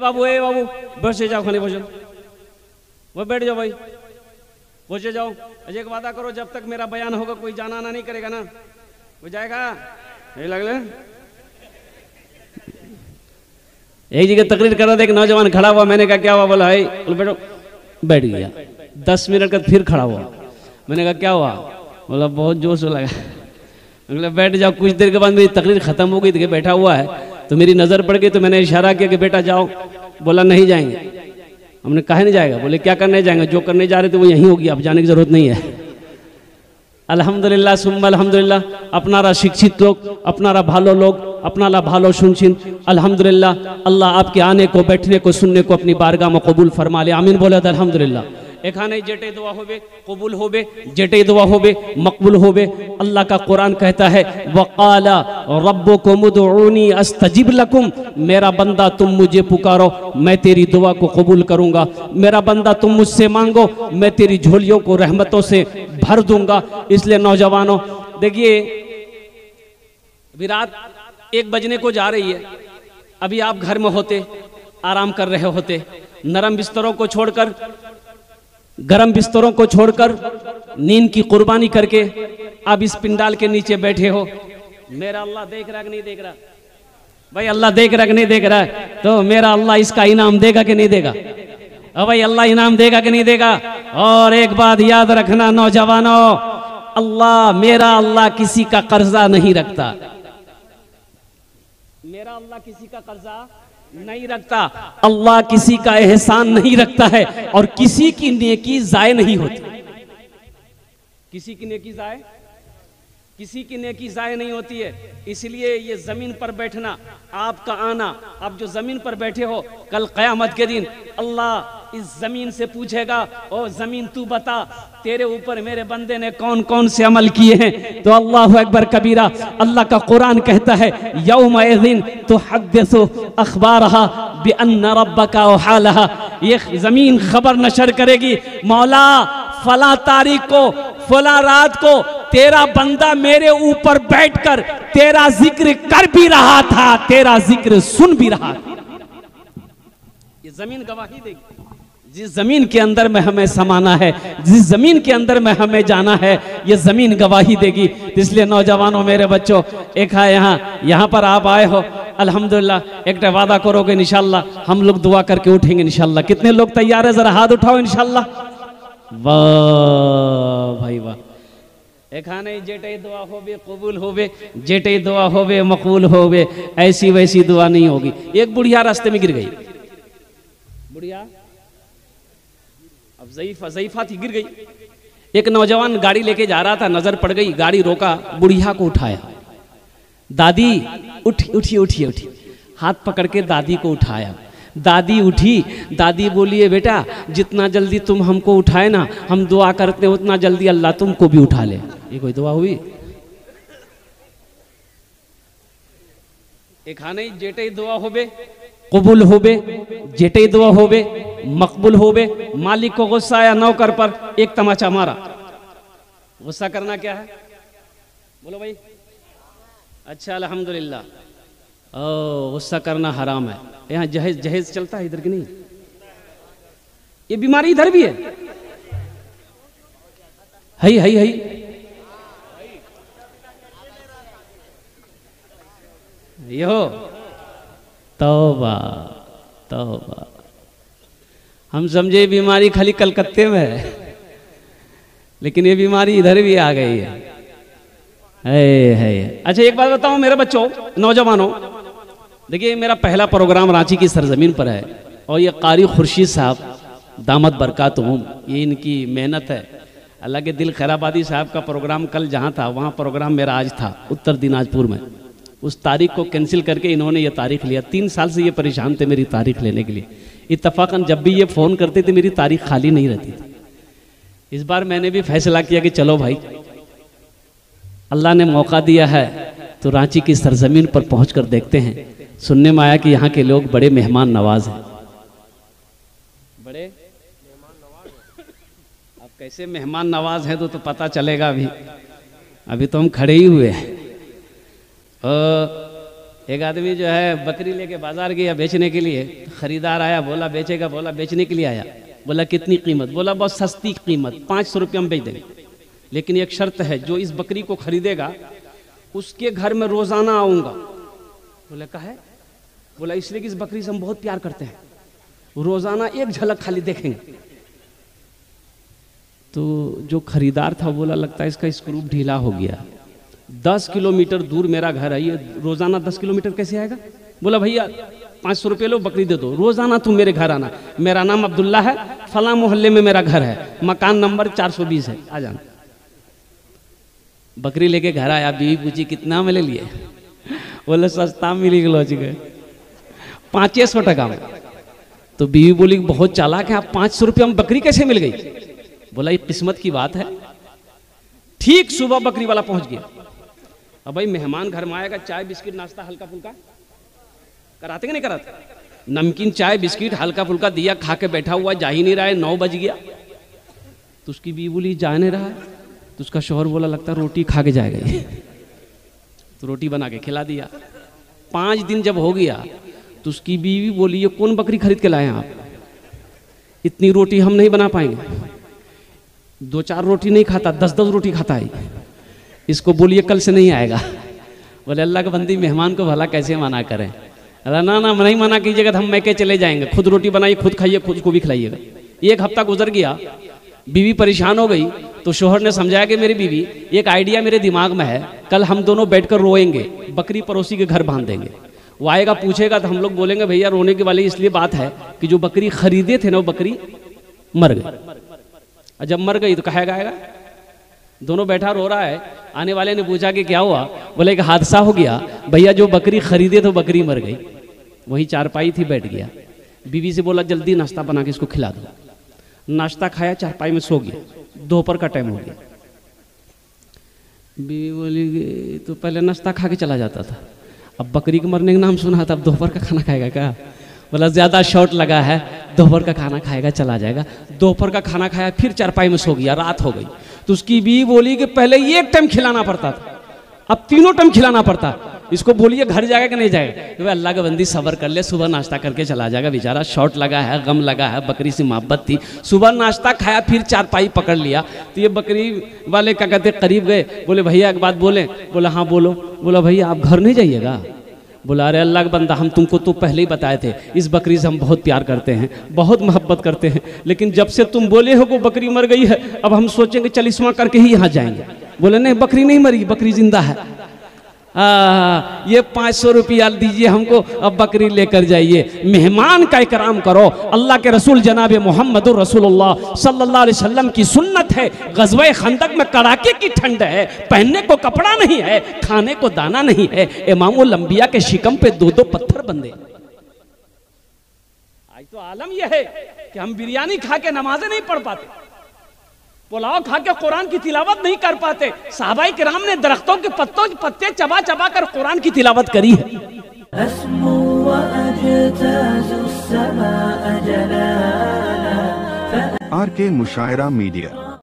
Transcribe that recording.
ए बाबू बसे जाओ, खाने पहुंचो, वो बैठ जाओ भाई, पहुंचे जाओ। अजय एक वादा करो, जब तक मेरा बयान होगा कोई जाना आना नहीं करेगा ना, हो जाएगा नहीं लग रहा। एक जगह तकरीर कर रहा था, एक नौजवान खड़ा हुआ, मैंने कहा क्या हुआ, बोला है, बोले बैठो, बैठ गया। 10 मिनट का फिर खड़ा हुआ, मैंने कहा क्या हुआ, बोला बहुत जोश लगा। बोला बैठ जाओ। कुछ देर के बाद मेरी तकरीर खत्म हो गई थी, बैठा हुआ है तो मेरी नजर पड़ गई, तो मैंने इशारा किया कि बेटा जाओ। बोला नहीं जाएंगे। हमने कहा नहीं जाएगा, बोले क्या करने जाएंगे, जो करने जा रहे थे वो यहीं होगी, अब जाने की जरूरत नहीं है। अल्हम्दुलिल्लाह सुम्मा अल्हम्दुलिल्लाह, अपनारा शिक्षित लोग, अपनारा भालो लोग, अपनारा भालो सुनशिन, अल्हम्दुलिल्लाह। अल्लाह आपके आने को, बैठने को, सुनने को अपनी बारगाह में कबूल फरमा ले, आमीन बोले अल्हम्दुलिल्लाह। एखाने जेटे दुआ होबे कबूल होबे, जेटे दुआ होबे मकबूल होबे। अल्लाह का कुरान कहता है वक़ाला रब्बुकुम उदऊनी अस्तजिब लकुम, मेरा बंदा तुम मुझे पुकारो मैं तेरी दुआ को कबूल करूंगा। मेरा बंदा तुम मुझसे मांगो मैं तेरी झोलियों को रहमतों से भर दूंगा। इसलिए नौजवानों देखिए, अभी रात 1 बजने को जा रही है, अभी आप घर में होते, आराम कर रहे होते, नरम बिस्तरों को छोड़कर, गरम बिस्तरों को छोड़कर, नींद की कुर्बानी करके आप इस पिंडाल के नीचे बैठे हो। मेरा अल्लाह देख रहा है कि नहीं देख रहा भाई? अल्लाह देख रहा है कि नहीं देख रहा है? तो मेरा अल्लाह इसका इनाम देगा कि नहीं देगा? अब भाई अल्लाह इनाम देगा कि नहीं देगा? और एक बात याद रखना नौजवानों, अल्लाह, मेरा अल्लाह किसी का कर्जा नहीं रखता। मेरा अल्लाह किसी का कर्जा नहीं रखता, अल्लाह किसी का एहसान नहीं रखता है, और किसी की नेकी जाय नहीं होती। किसी की नेकी जाय, किसी की नेकी जाय नहीं होती है। इसलिए ये जमीन पर बैठना, आपका आना, आप जो जमीन पर बैठे हो, कल क़यामत के दिन अल्लाह इस जमीन से पूछेगा, ओ जमीन तू बता तेरे ऊपर मेरे बंदे ने कौन कौन से अमल किए हैं। तो अल्लाहु अकबर कबीरा। अल्लाह का कुरान कहता है यौमइज़िन तुहद्दिसु अख़बारहा बिअन्न रब्बका औहालहा, ये जमीन खबर नशर करेगी, मौला फला तारीख को, फला रात को तेरा बंदा मेरे ऊपर बैठकर तेरा जिक्र कर भी रहा था, तेरा जिक्र सुन भी रहा था। ये जमीन गवाही देगी। जिस जमीन के अंदर में हमें समाना है, जिस जमीन के अंदर में हमें जाना है, ये जमीन गवाही देगी। इसलिए नौजवानों, मेरे बच्चों, एक है यहाँ पर आप आए हो, अल्हम्दुलिल्लाह। एक वादा करोगे इंशाल्लाह, हम लोग दुआ करके उठेंगे इंशाल्लाह। कितने लोग तैयार है? जरा हाथ उठाओ इंशाल्लाह। वाह भाई वाह। एखाने जेटे दुआ होवे कबूल होवे, जेटे दुआ होवे मकबूल होवे, ऐसी वैसी दुआ नहीं होगी। एक बुढ़िया रास्ते में गिर गई, बुढ़िया अब ज़ईफ़ा थी, गिर गई। एक नौजवान गाड़ी लेके जा रहा था, नजर पड़ गई, गाड़ी रोका, बुढ़िया को उठाया। दादी उठी उठी उठी उठी, हाथ पकड़ के दादी को उठाया। दादी उठी, दादी बोलिए बेटा जितना जल्दी तुम हमको उठाए ना, हम दुआ करते हैं उतना जल्दी अल्लाह तुमको भी उठा ले। ये कोई दुआ हुई? एक खाने जेटे दुआ होबे कबूल होबे, जेटे दुआ होबे मकबूल होबे। मालिक को गुस्सा आया नौकर पर, एक तमाचा मारा। गुस्सा करना क्या है? बोलो भाई। अच्छा अल्हम्दुलिल्लाह। ओ, गुस्सा करना हराम है। यहाँ जहेज जहेज चलता है इधर की नहीं? ये बीमारी इधर भी है। ये हो तौबा तौबा। हम समझे बीमारी खाली कलकत्ते में है, लेकिन ये बीमारी इधर भी आ गई है। अच्छा एक बात बताऊं मेरे बच्चों, नौजवानों, देखिए मेरा पहला प्रोग्राम रांची की सरजमीन पर है, और ये कारी खुर्शीद साहब दामद बरकातुहुम, ये इनकी मेहनत है। अल्लाह के दिल खैराबादी साहब का प्रोग्राम कल जहाँ था वहाँ प्रोग्राम मेरा आज था उत्तर दिनाजपुर में। उस तारीख को कैंसिल करके इन्होंने ये तारीख लिया। 3 साल से ये परेशान थे मेरी तारीख लेने के लिए। इत्तफाकन जब भी ये फ़ोन करते थे मेरी तारीख खाली नहीं रहती थी। इस बार मैंने भी फैसला किया कि चलो भाई, अल्लाह ने मौका दिया है तो रांची की सरजमीन पर पहुंचकर देखते हैं। सुनने में आया कि यहाँ के लोग बड़े मेहमान नवाज हैं। बड़े अब कैसे मेहमान नवाज हैं तो पता चलेगा। अभी तो हम खड़े ही हुए हैं। एक आदमी जो है बकरी लेके बाजार गया बेचने के लिए, खरीदार आया, बोला बेचेगा, बोला बेचने के लिए आया, बोला कितनी कीमत, बोला बहुत सस्ती कीमत 500 रुपये हम बेच देंगे, लेकिन एक शर्त है, जो इस बकरी को खरीदेगा उसके घर में रोजाना आऊंगा। बोले कहा है? बोला इसलिए कि इस बकरी से हम बहुत प्यार करते हैं, रोजाना एक झलक खाली देखेंगे। तो जो खरीदार था बोला लगता है इसका स्क्रू ढीला हो गया, 10 किलोमीटर दूर मेरा घर है, ये रोजाना 10 किलोमीटर कैसे आएगा? बोला भैया 500 रुपये लो, बकरी दे दो, रोजाना तुम मेरे घर आना, मेरा नाम अब्दुल्ला है, फला मोहल्ले में मेरा घर है, मकान नंबर 420 है, आ जाना। बकरी लेके घर आया, बीवी पूछी कितना में ले लिए? बोले सस्ता मिली गलो जी गए 500 टका में। तो बीवी बोली बहुत चालाक है आप, 500 रुपये में बकरी कैसे मिल गई? बोला ये किस्मत की बात है। ठीक सुबह बकरी वाला पहुंच गया। अब भाई मेहमान घर में आएगा, चाय बिस्किट नाश्ता हल्का फुल्का कराते कि नहीं कराते? नमकीन चाय बिस्किट हल्का फुल्का दिया, खा के बैठा हुआ, जा ही नहीं रहा है, 9 बज गया। तो उसकी बीवी बोली जा नहीं रहा है, तो उसका शौहर बोला लगता है रोटी खा के जाएगा ये। तो रोटी बना के खिला दिया। 5 दिन जब हो गया तो उसकी बीवी बोली ये कौन बकरी खरीद के लाए हैं आप, इतनी रोटी हम नहीं बना पाएंगे, 2-4 रोटी नहीं खाता, 10-10 रोटी खाता है, इसको बोलिए कल से नहीं आएगा। बोले अल्लाह के बंदी मेहमान को भला कैसे मना करें? अरे ना ना नहीं मना कीजिएगा तो हम मैके चले जाएंगे, खुद रोटी बनाइए, खुद खाइए, खुद को भी खिलाइएगा। 1 हफ्ता गुजर गया, बीवी परेशान हो गई, तो शोहर ने समझाया कि मेरी बीवी एक आइडिया मेरे दिमाग में है, कल हम दोनों बैठकर रोएंगे, बकरी पड़ोसी के घर बांध देंगे, वो आएगा पूछेगा तो हम लोग बोलेंगे भैया रोने की वाली इसलिए बात है कि जो बकरी खरीदे थे ना वो बकरी मर गई, और जब मर गई तो कहेगा आएगा। दोनों बैठा रो रहा है, आने वाले ने पूछा कि क्या हुआ? बोले एक हादसा हो गया भैया, जो बकरी खरीदे तो बकरी मर गई। वही चारपाई थी, बैठ गया, बीवी से बोला जल्दी नाश्ता बना के इसको खिला दो। नाश्ता खाया, चारपाई में सो गया, दोपहर का टाइम हो गया। बीवी बोली तो पहले नाश्ता खा के चला जाता था, अब बकरी के मरने का नाम सुना था, अब दोपहर का खाना खाएगा क्या? बोला ज़्यादा शॉर्ट लगा है, दोपहर का खाना खाएगा चला जाएगा। दोपहर का खाना खाया, फिर चारपाई में सो गया, रात हो गई। तो उसकी बीवी बोली कि पहले 1 टाइम खिलाना पड़ता था, अब 3 टाइम खिलाना पड़ता, इसको बोलिए घर जाएगा कि नहीं जाएगा? तो अल्लाह के बंदी सब्र कर ले, सुबह नाश्ता करके चला जाएगा, बेचारा शॉर्ट लगा है, गम लगा है, बकरी से मोहब्बत थी। सुबह नाश्ता खाया, फिर चारपाई पकड़ लिया। तो ये बकरी वाले क्या कहते करीब गए, बोले भैया एक बात बोले? बोला हाँ बोलो। बोला भैया आप घर नहीं जाइएगा? बोला अरे अल्लाह का बंदा हम तुमको तो पहले ही बताए थे, इस बकरी से हम बहुत प्यार करते हैं, बहुत मोहब्बत करते हैं, लेकिन जब से तुम बोले हो वो बकरी मर गई है, अब हम सोचेंगे चलिस्मा करके ही यहाँ जाएंगे। बोले नहीं बकरी नहीं मरी, बकरी जिंदा है। ये 500 रुपया दीजिए हमको, अब बकरी लेकर जाइए। मेहमान का इकराम करो, अल्लाह के रसूल जनाब मोहम्मद रसूलुल्लाह सल्लल्लाहु अलैहि वसल्लम की सुन्नत है। ग़ज़वे खंदक में कड़ाके की ठंड है, पहनने को कपड़ा नहीं है, खाने को दाना नहीं है, इमामुल अंबिया के शिकम पे 2-2 पत्थर बंधे। आज तो आलम यह है कि हम बिरयानी खा के नमाजें नहीं पढ़ पाते, पुलाव खा के कुरान की तिलावत नहीं कर पाते। सहाबाए किराम ने दरख्तों के पत्ते चबा चबा कर कुरान की तिलावत करी है। RK मुशायरा मीडिया।